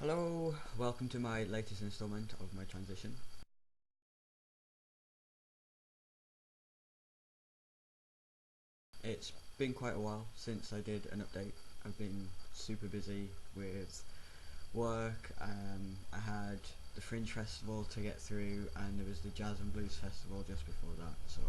Hello, welcome to my latest installment of my transition. It's been quite a while since I did an update. I've been super busy with work. I had the Fringe Festival to get through, and there was the Jazz and Blues Festival just before that. So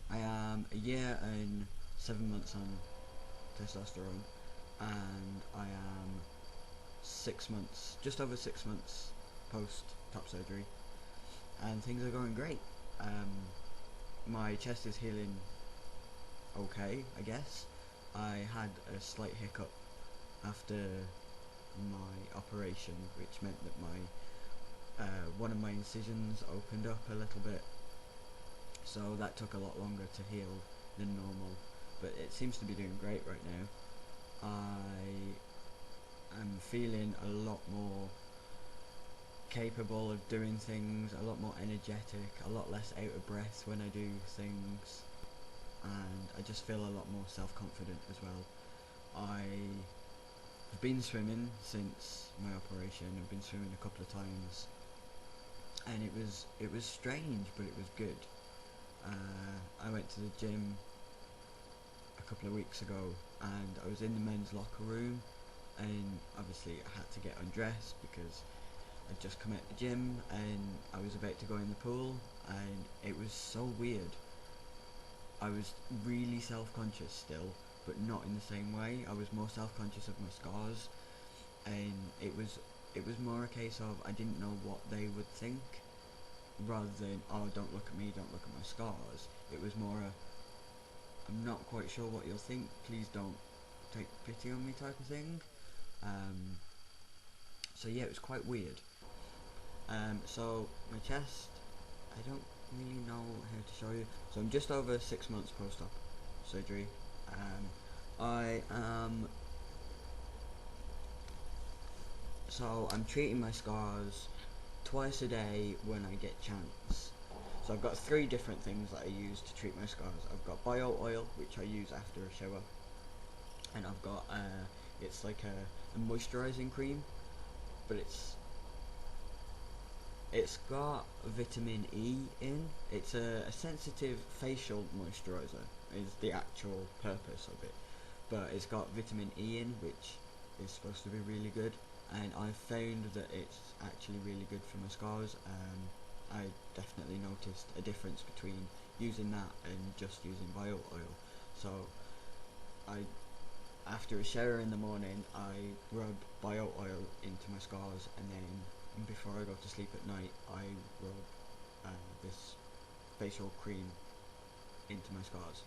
I am a year and 7 months on testosterone, and I am 6 months, just over 6 months post top surgery, and things are going great. My chest is healing okay, I guess. I had a slight hiccup after my operation, which meant that my one of my incisions opened up a little bit, so that took a lot longer to heal than normal. But it seems to be doing great right now. I am feeling a lot more capable of doing things, a lot more energetic, a lot less out of breath when I do things, and I just feel a lot more self-confident as well. I've been swimming since my operation. I've been swimming a couple of times, and it was strange, but it was good. I went to the gym a couple of weeks ago, and I was in the men's locker room, and obviously I had to get undressed because I'd just come out the gym, and I was about to go in the pool, and it was so weird. I was really self-conscious still, but not in the same way. I was more self-conscious of my scars, and it was more a case of I didn't know what they would think, rather than, oh, don't look at me, don't look at my scars. It was more a, I'm not quite sure what you'll think, please don't take pity on me type of thing. Um, so yeah, it was quite weird. So my chest, I don't really know how to show you. So I'm just over 6 months post-op surgery. I am so I'm treating my scars twice a day when I get chance. So I've got three different things that I use to treat my scars. I've got bio oil, which I use after a shower, and I've got it's like a moisturising cream, but it's got vitamin E in. It's a sensitive facial moisturiser is the actual purpose of it. But it's got vitamin E in, which is supposed to be really good. And I found that it's actually really good for my scars. I definitely noticed a difference between using that and just using bio oil. So I after a shower in the morning, I rub bio oil into my scars, and then before I go to sleep at night, I rub this facial cream into my scars.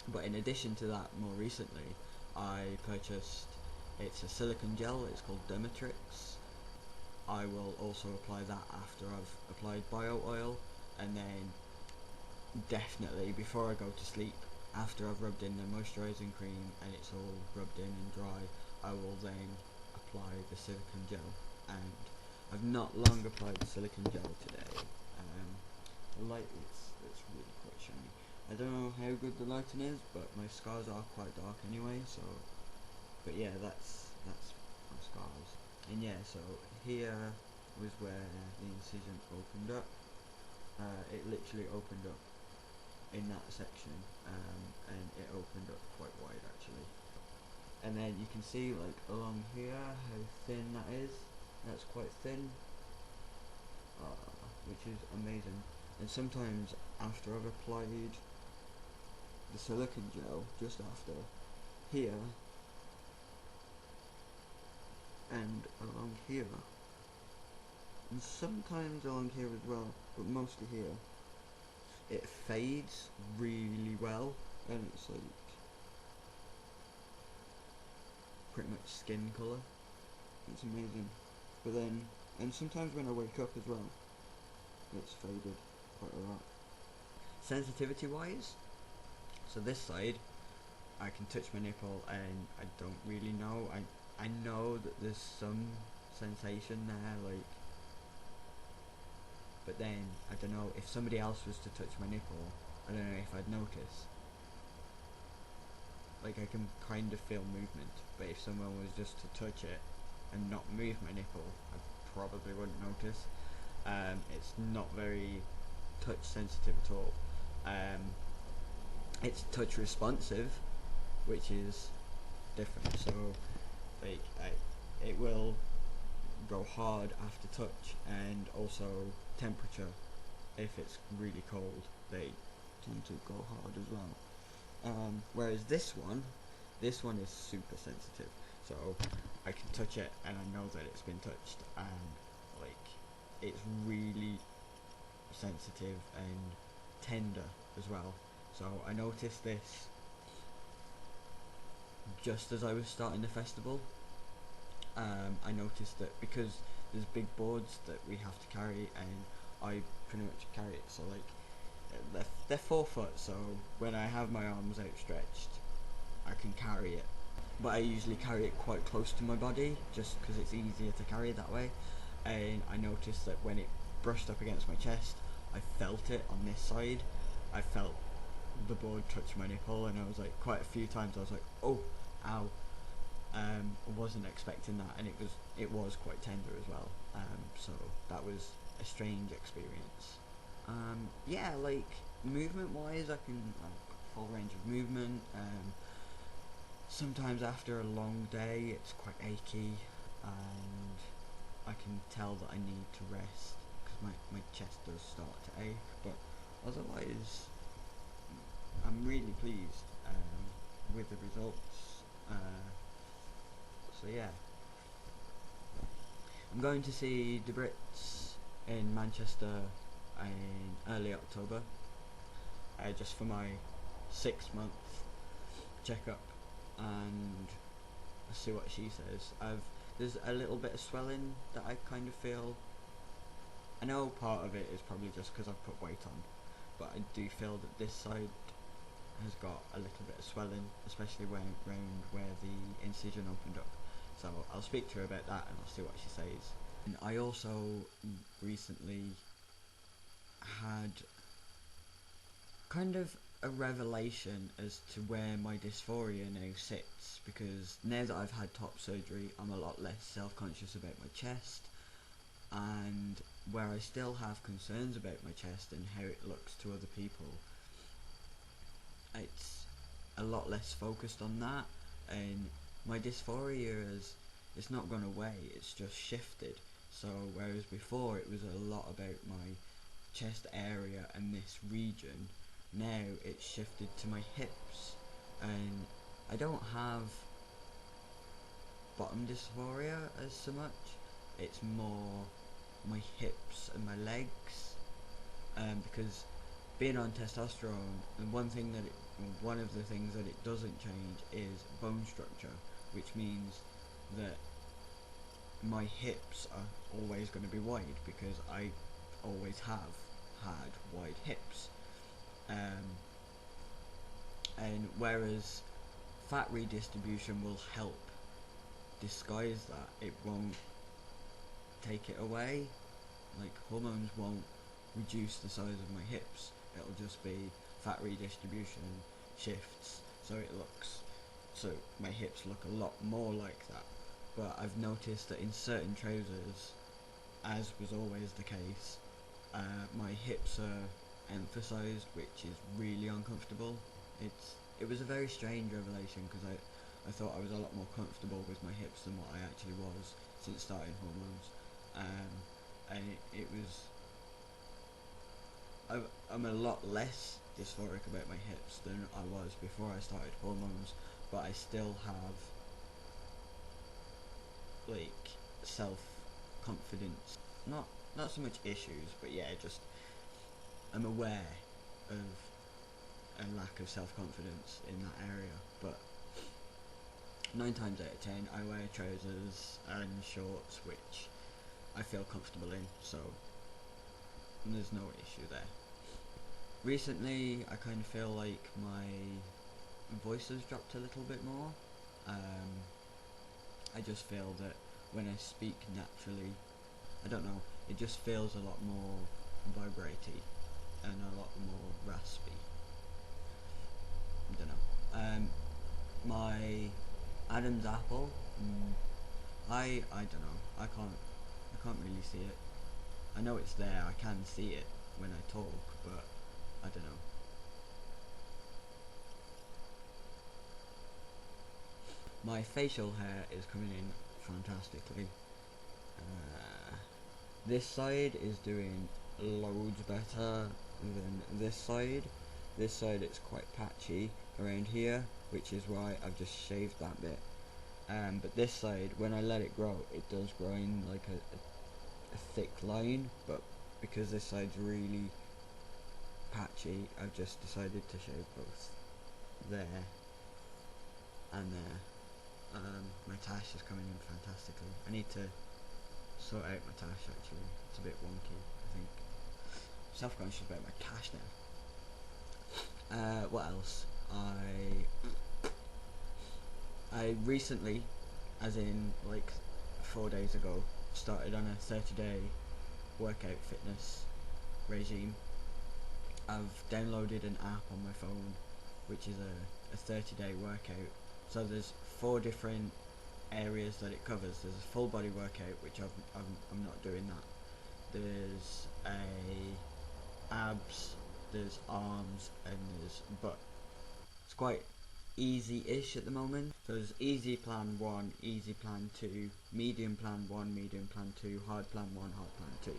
But in addition to that, more recently, I purchased, it's a silicone gel, it's called Dermatrix. I will also apply that after I've applied bio oil, and then definitely before I go to sleep, after I've rubbed in the moisturising cream and it's all rubbed in and dry, I will then apply the silicone gel. And I've not long applied the silicone gel today. The light, it's really quite shiny. I don't know how good the lighting is, but my scars are quite dark anyway. So, but yeah, that's my scars. And yeah, so here was where the incision opened up. It literally opened up in that section, and it opened up quite wide actually. And then you can see like along here how thin that is. That's quite thin, which is amazing. And sometimes after I've applied the silicone gel, just after here and along here, and sometimes along here as well, but mostly here, it fades really well, and it's like pretty much skin colour. It's amazing. But then, and sometimes when I wake up as well, it's faded quite a lot. Sensitivity wise, so this side, I can touch my nipple and I don't really know. I know that there's some sensation there, like, but then I don't know if somebody else was to touch my nipple, I don't know if I'd notice. Like I can kind of feel movement, but if someone was just to touch it, and not move my nipple, I probably wouldn't notice. It's not very touch sensitive at all. It's touch responsive, which is different. So, like, it will go hard after touch, and also temperature. If it's really cold, they tend to go hard as well. Whereas this one is super sensitive. So I can touch it and I know that it's been touched, and like, it's really sensitive and tender as well. So I noticed this just as I was starting the festival. I noticed that because there's big boards that we have to carry, and I pretty much carry it, so like they're 4 foot, so when I have my arms outstretched I can carry it, but I usually carry it quite close to my body just because it's easier to carry that way. And I noticed that when it brushed up against my chest, I felt it on this side. I felt the board touch my nipple, and I was like, quite a few times I was like, oh, ow. I wasn't expecting that, and it was quite tender as well. So that was a strange experience. Yeah, like, movement wise, I've got full range of movement. Sometimes after a long day it's quite achy, and I can tell that I need to rest because my chest does start to ache, but otherwise I'm really pleased with the results. So yeah, I'm going to see the Brits in Manchester in early October, just for my 6-month checkup, and see what she says. There's a little bit of swelling that I kind of feel. I know part of it is probably just because I've put weight on, but I do feel that this side has got a little bit of swelling, especially round where the incision opened up. So I'll speak to her about that, and I'll see what she says. And I also recently had kind of a revelation as to where my dysphoria now sits, because now that I've had top surgery, I'm a lot less self-conscious about my chest, and where I still have concerns about my chest and how it looks to other people, it's a lot less focused on that, and my dysphoria it's not gone away, it's just shifted. So whereas before it was a lot about my chest area and this region, now it's shifted to my hips, and I don't have bottom dysphoria as so much. It's more my hips and my legs, because being on testosterone, and one of the things that it doesn't change is bone structure, which means that my hips are always going to be wide because I always have had wide hips. And whereas fat redistribution will help disguise that, it won't take it away. Like, hormones won't reduce the size of my hips, it'll just be fat redistribution shifts, so my hips look a lot more like that. But I've noticed that in certain trousers, as was always the case, my hips are emphasised, which is really uncomfortable. It was a very strange revelation, because I thought I was a lot more comfortable with my hips than what I actually was since starting hormones, and it was. I'm a lot less dysphoric about my hips than I was before I started hormones, but I still have like self-confidence, not so much issues, but yeah, just I'm aware of a lack of self-confidence in that area. But 9 times out of 10 I wear trousers and shorts which I feel comfortable in, so there's no issue there. Recently I kind of feel like my voice has dropped a little bit more. I just feel that when I speak naturally, I don't know, it just feels a lot more vibraty and a lot more raspy. I don't know. My Adam's apple, I don't know. I can't really see it. I know it's there. I can see it when I talk, but I don't know. My facial hair is coming in fantastically. This side is doing loads better than this side. This side it's quite patchy around here, which is why I've just shaved that bit. But this side, when I let it grow, it does grow in like a thick line, but because this side's really patchy, I've just decided to shave both there and there. My tash is coming in fantastically. I need to sort out my tash actually. It's a bit wonky, I think. Self-conscious about my tash now. What else? I recently, as in like 4 days ago, started on a 30-day workout fitness regime. I've downloaded an app on my phone which is a 30-day workout. So there's 4 different areas that it covers. There's a full body workout, which I'm not doing that. There's abs, there's arms, and there's butt. It's quite easy-ish at the moment. So there's easy plan 1, easy plan 2, medium plan 1, medium plan 2, hard plan 1, hard plan 2.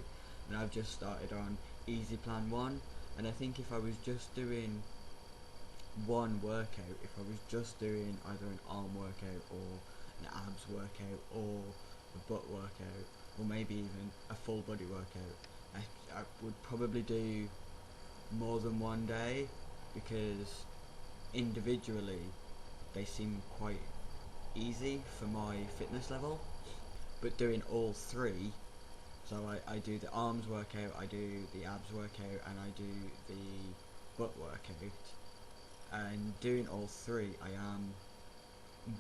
And I've just started on easy plan 1, and I think if I was just doing one workout, if I was just doing either an arm workout or an abs workout or a butt workout or maybe even a full body workout, I would probably do more than one day, because individually they seem quite easy for my fitness level, but doing all 3, so I do the arms workout, I do the abs workout, and I do the butt workout, and doing all 3 I am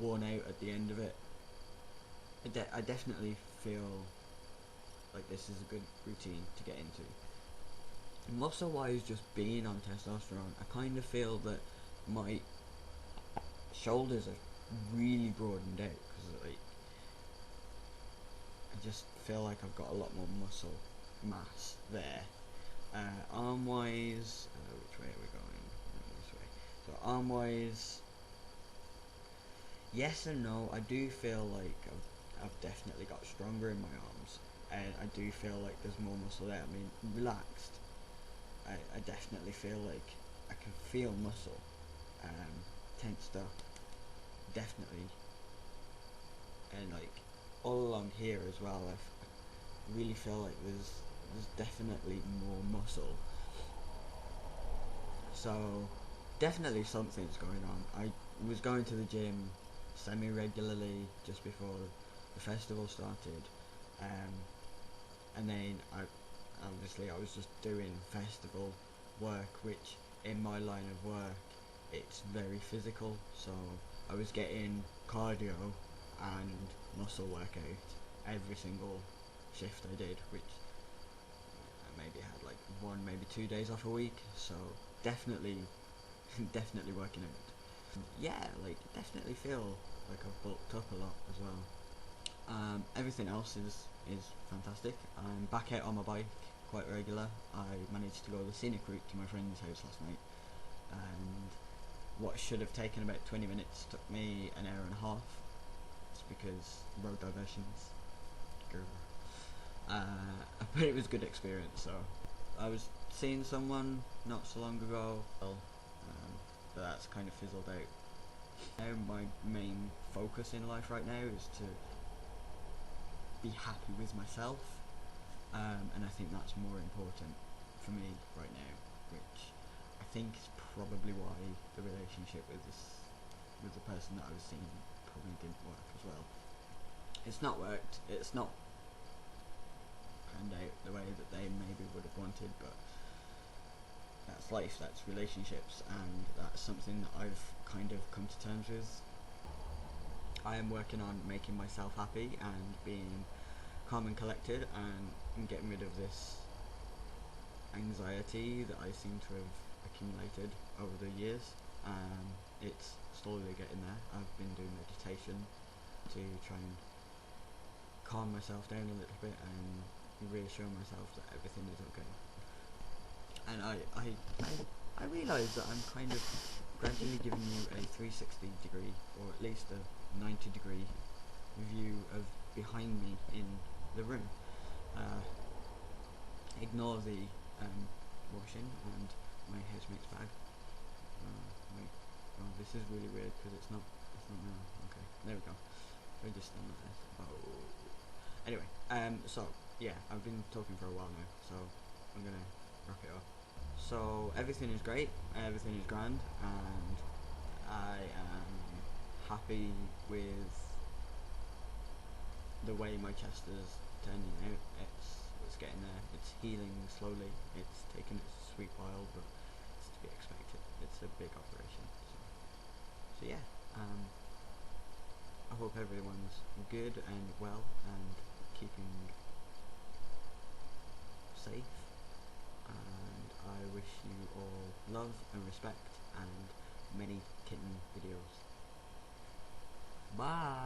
worn out at the end of it. I definitely feel like this is a good routine to get into. Muscle wise, just being on testosterone, I kind of feel that my shoulders are really broadened out, because like I just feel like I've got a lot more muscle mass there. Arm wise, which way are we going? This way. So arm wise, yes and no. I do feel like I've definitely got stronger in my arms, and I do feel like there's more muscle there. I mean, relaxed, I definitely feel like I can feel muscle tensed up, definitely, and like all along here as well. I really feel like there's definitely more muscle. So definitely something's going on. I was going to the gym semi-regularly just before the festival started, and then I was just doing festival work, which in my line of work it's very physical, so I was getting cardio and muscle workout every single shift I did, which I maybe had like 1, maybe 2 days off a week, so definitely definitely working out. Yeah, like definitely feel like I've bulked up a lot as well. Everything else is fantastic. I'm back out on my bike quite regular. I managed to go the scenic route to my friend's house last night, and what should have taken about 20 minutes took me an hour and a half. It's because road diversions. But it was a good experience. So I was seeing someone not so long ago, but that's kind of fizzled out. Now my main focus in life right now is to be happy with myself, and I think that's more important for me right now, which I think is probably why the relationship with the person that I was seeing probably didn't work as well. It's not worked. It's not panned out the way that they maybe would have wanted, but that's life, that's relationships, and that's something that I've kind of come to terms with. I am working on making myself happy and being calm and collected, and getting rid of this anxiety that I seem to have accumulated over the years. It's slowly getting there. I've been doing meditation to try and calm myself down a little bit and reassure myself that everything is okay. And I realise that I'm kind of gradually giving you a 360 degree, or at least a 90-degree view of behind me in the room. Ignore the washing and my housemate's bag. Wait, oh, this is really weird because it's not now. Okay, there we go. We're just done with this. Oh. Anyway, so yeah, I've been talking for a while now, so I'm gonna wrap it up. So everything is great, everything is grand, and I am happy with the way my chest is turning out. It's getting there. It's healing slowly. It's taken its sweet while, but it's to be expected. It's a big operation. So yeah. I hope everyone's good and well and keeping safe. And I wish you all love and respect and many kitten videos. Bye.